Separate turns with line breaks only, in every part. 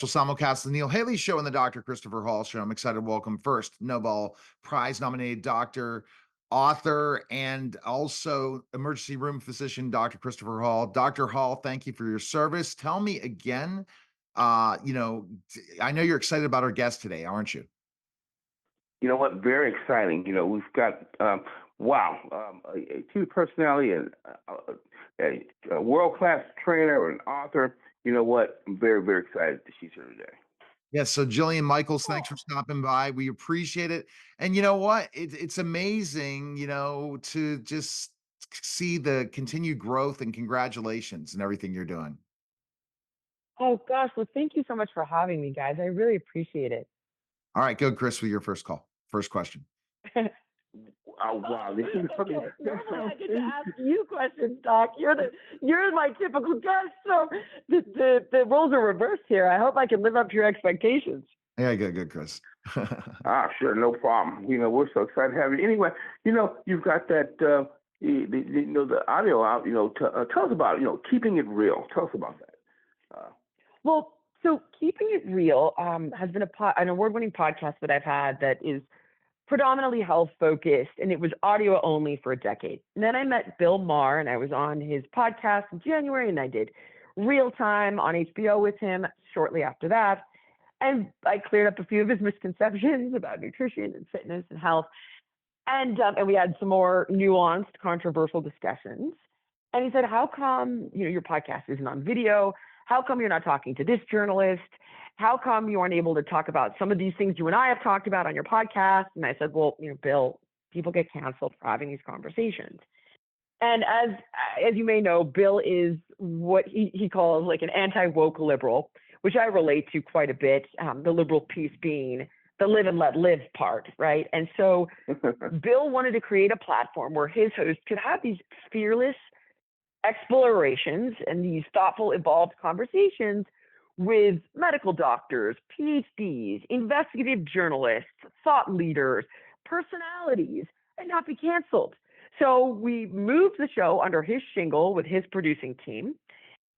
Simulcast, the Neil Haley Show and the Dr. Christopher Hall Show. I'm excited to welcome first Nobel Prize nominated doctor, author, and also emergency room physician, Dr. Christopher Hall. Dr. Hall, thank you for your service. Tell me again, I know you're excited about our guest today, aren't you?
You know what? Very exciting. We've got a TV personality and a world class trainer and author. You know what? I'm very, very excited that she's here today.
Yes, so Jillian Michaels, thanks
Oh,
for stopping by. We appreciate it. And you know what? It's amazing, to just see the continued growth and congratulations and everything you're doing.
oh gosh. Well, thank you so much for having me, guys. I really appreciate it.
All right, go, Chris, with your first question.
Oh wow, this is
Okay. Normally I get to ask you questions, Doc. You're my typical guest, so the roles are reversed here. I hope I can live up to your expectations.
Yeah, good, Chris.
sure, no problem. We're so excited to have you. Anyway, you've got that the audio out. Tell us about keeping it real. Tell us about that.
Well, so keeping it real has been an award-winning podcast that I've had that is predominantly health focused, and it was audio only for a decade. And then I met Bill Maher, and I was on his podcast in January, and I did Real Time on HBO with him shortly after that. And I cleared up a few of his misconceptions about nutrition and fitness and health. And we had some more nuanced, controversial discussions. And he said, "How come your podcast isn't on video? How come you're not talking to this journalist? How come you aren't able to talk about some of these things you and I have talked about on your podcast?" And I said, "Well, Bill, people get canceled for having these conversations." And as you may know, Bill is what he calls like an anti-woke liberal, which I relate to quite a bit. The liberal piece being the live and let live part, right? And so Bill wanted to create a platform where his host could have these fearless explorations and these thoughtful, evolved conversations with medical doctors, PhDs, investigative journalists, thought leaders, personalities, and not be canceled. So we moved the show under his shingle with his producing team,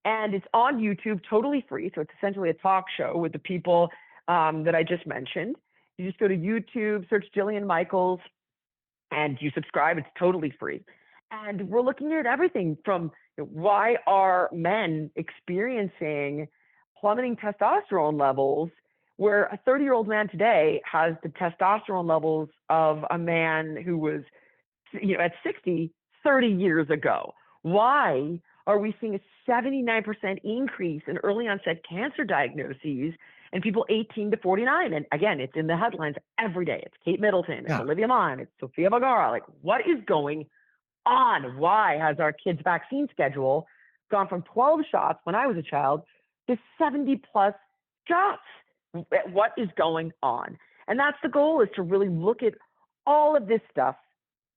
and it's on YouTube totally free. So it's essentially a talk show with the people that I just mentioned. You just go to YouTube, search Jillian Michaels, and you subscribe. It's totally free. And we're looking at everything from why are men experiencing plummeting testosterone levels, where a 30-year-old man today has the testosterone levels of a man who was at 60 30 years ago. Why are we seeing a 79% increase in early onset cancer diagnoses and people 18 to 49? And again, it's in the headlines every day. It's Kate Middleton, it's
Yeah.
Olivia Munn, it's Sofia Vergara. Like, what is going on? Why has our kids' vaccine schedule gone from 12 shots when I was a child to 70 plus shots? What is going on? And that's the goal, is to really look at all of this stuff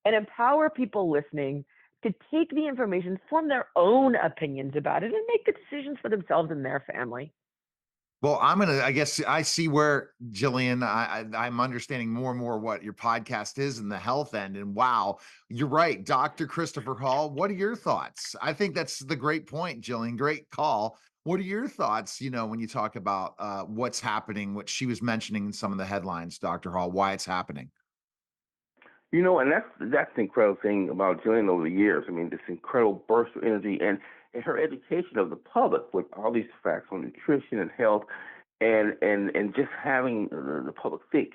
and empower people listening to take the information, form their own opinions about it, and make the decisions for themselves and their family.
Well, I guess I see where, Jillian, I'm understanding more and more what your podcast is in the health end. And wow, you're right. Dr. Christopher Hall, what are your thoughts? I think that's the great point, Jillian. Great call. What are your thoughts, when you talk about what's happening, what she was mentioning in some of the headlines, Dr. Hall, why it's happening?
And that's the incredible thing about Jillian over the years. I mean, this incredible burst of energy and her education of the public with all these facts on nutrition and health, and just having the public think.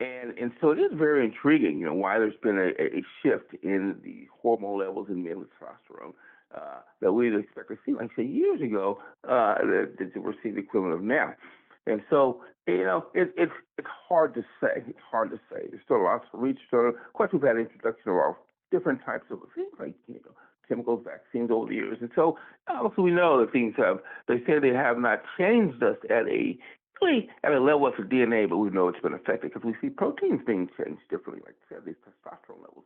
And so it is very intriguing, why there's been a shift in the hormone levels in men with testosterone that we'd expect to see, like say years ago, that we're seeing the equivalent of now. And so, it's hard to say. It's hard to say. There's still lots of research. Of course, we've had introduction of all different types of things like chemicals, vaccines over the years. And so, also we know that they say they have not changed us really at a level of the DNA, but we know it's been affected because we see proteins being changed differently, like I said, these testosterone levels.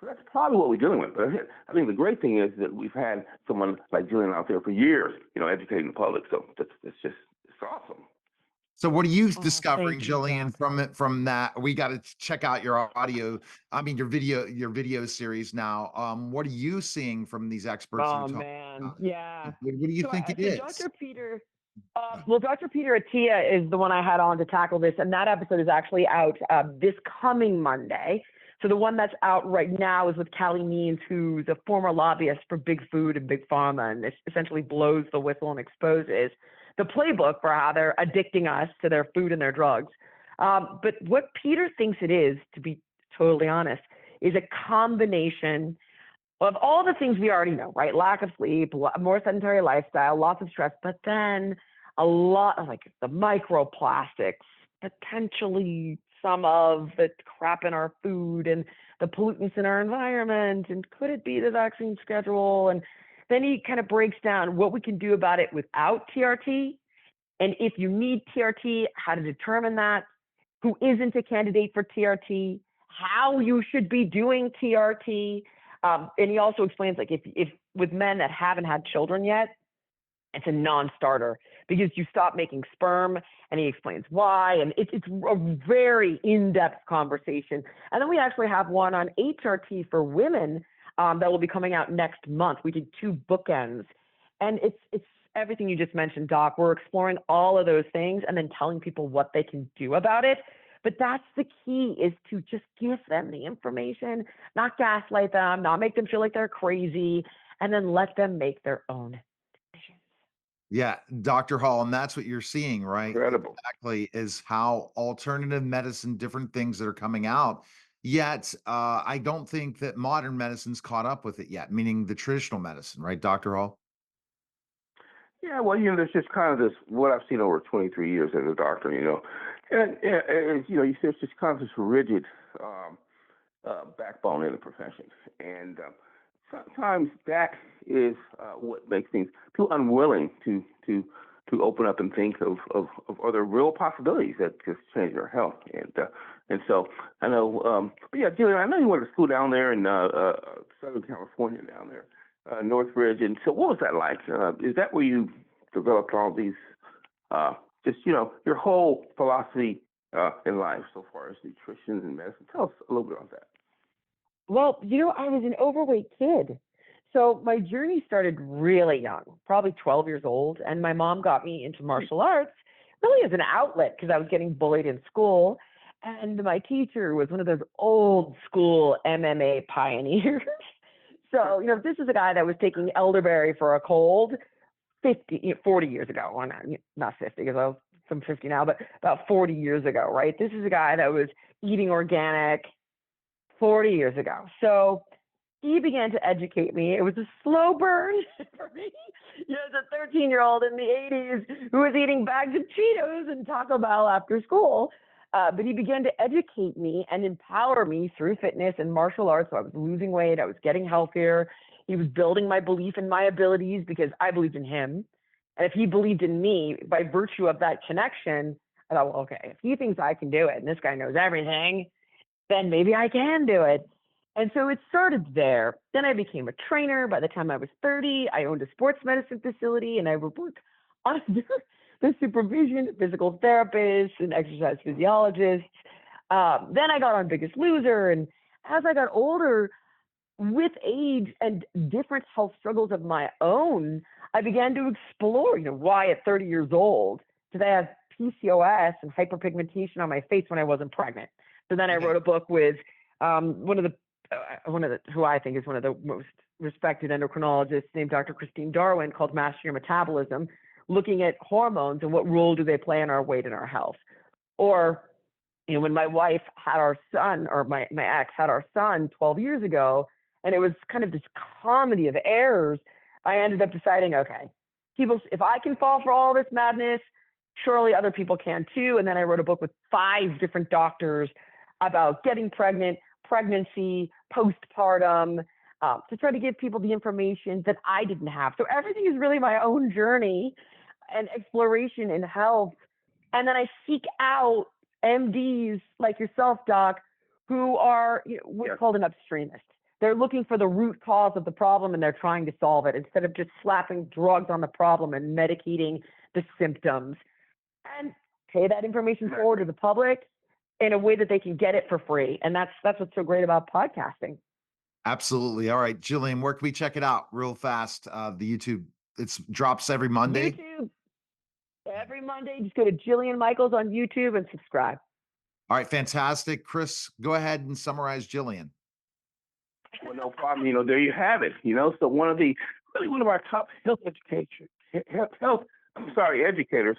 So that's probably what we're dealing with. But I think the great thing is that we've had someone like Jillian out there for years, educating the public. So it's awesome.
So what are you
Oh,
discovering,
thank you,
Jillian,
Doc.
from that? We got to check out your audio, your video series now. What are you seeing from these experts you're
Oh
talking
man,
about?
yeah.
What do you
So,
think it
so
is?
Dr. Peter, Well, Dr. Peter Attia is the one I had on to tackle this, and that episode is actually out this coming Monday. So the one that's out right now is with Callie Means, who's a former lobbyist for big food and big pharma, and it essentially blows the whistle and exposes the playbook for how they're addicting us to their food and their drugs. But what Peter thinks it is, to be totally honest, is a combination of all the things we already know, right? Lack of sleep, more sedentary lifestyle, lots of stress, but then a lot of like the microplastics, potentially some of the crap in our food and the pollutants in our environment. And could it be the vaccine schedule? And then he kind of breaks down what we can do about it without TRT. And if you need TRT, how to determine that, who isn't a candidate for TRT, how you should be doing TRT. And he also explains like if with men that haven't had children yet, it's a non-starter because you stop making sperm, and he explains why. And it's a very in-depth conversation. And then we actually have one on HRT for women that will be coming out next month. We did 2 bookends, and it's everything you just mentioned, Doc. We're exploring all of those things and then telling people what they can do about it. But that's the key, is to just give them the information, not gaslight them, not make them feel like they're crazy, and then let them make their own decisions.
Yeah, Dr. Hall, and that's what you're seeing, right?
Incredible.
Exactly, is how alternative medicine, different things that are coming out. Yet, I don't think that modern medicine's caught up with it yet, meaning the traditional medicine, right, Dr. Hall?
Yeah, well, there's just kind of this, what I've seen over 23 years as a doctor, and there's just kind of this rigid backbone in the profession. And sometimes that is what makes things too unwilling to open up and think of other real possibilities that just change their health. And so I know, but yeah, Jillian, I know you went to school down there in Southern California down there, Northridge. And so what was that like? Is that where you developed all these, your whole philosophy in life so far as nutrition and medicine? Tell us a little bit about that.
Well, I was an overweight kid. So my journey started really young, probably 12 years old. And my mom got me into martial arts really as an outlet because I was getting bullied in school. And my teacher was one of those old school MMA pioneers. So, this is a guy that was taking elderberry for a cold 40 years ago. Well, not 50 because I'm 50 now, but about 40 years ago, right? This is a guy that was eating organic 40 years ago. So he began to educate me. It was a slow burn for me. As a 13-year-old in the 80s who was eating bags of Cheetos and Taco Bell after school. But he began to educate me and empower me through fitness and martial arts. So I was losing weight. I was getting healthier. He was building my belief in my abilities because I believed in him. And if he believed in me, by virtue of that connection, I thought, well, okay, if he thinks I can do it and this guy knows everything, then maybe I can do it. And so it started there. Then I became a trainer. By the time I was 30, I owned a sports medicine facility, and I would work under the supervision of physical therapists and exercise physiologists. Then I got on Biggest Loser. And as I got older, with age and different health struggles of my own, I began to explore, why at 30 years old did I have PCOS and hyperpigmentation on my face when I wasn't pregnant? So then I wrote a book with one of the who I think is one of the most respected endocrinologists named Dr. Christine Darwin, called Master Your Metabolism, looking at hormones and what role do they play in our weight and our health. Or, when my wife had our son, or my ex had our son 12 years ago, and it was kind of this comedy of errors, I ended up deciding, okay, if I can fall for all this madness, surely other people can too. And then I wrote a book with 5 different doctors about getting pregnant, pregnancy, postpartum, to try to give people the information that I didn't have. So everything is really my own journey and exploration in health. And then I seek out MDs like yourself, Doc, who are what's called an upstreamist. They're looking for the root cause of the problem and they're trying to solve it instead of just slapping drugs on the problem and medicating the symptoms. And pay that information forward to the public in a way that they can get it for free. And that's what's so great about podcasting.
Absolutely. All right, Jillian, where can we check it out real fast? The YouTube, drops every Monday.
YouTube. every Monday. Just go to Jillian Michaels on YouTube and subscribe.
All right, fantastic. Chris, go ahead and summarize Jillian.
Well, no problem. There you have it. So one of our top educators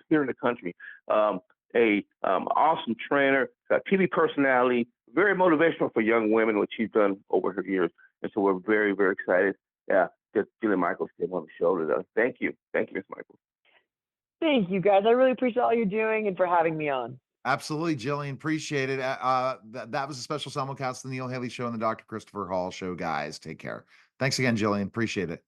here in the country. Awesome trainer, TV personality, very motivational for young women, which she's done over her years. And so we're very, very excited. Yeah, that Jillian Michaels came on the show today. Thank you, Ms. Michaels.
Thank you, guys. I really appreciate all you're doing and for having me on.
Absolutely, Jillian. Appreciate it. That was a special simulcast of the Neil Haley Show and the Dr. Christopher Hall Show, guys. Take care. Thanks again, Jillian. Appreciate it.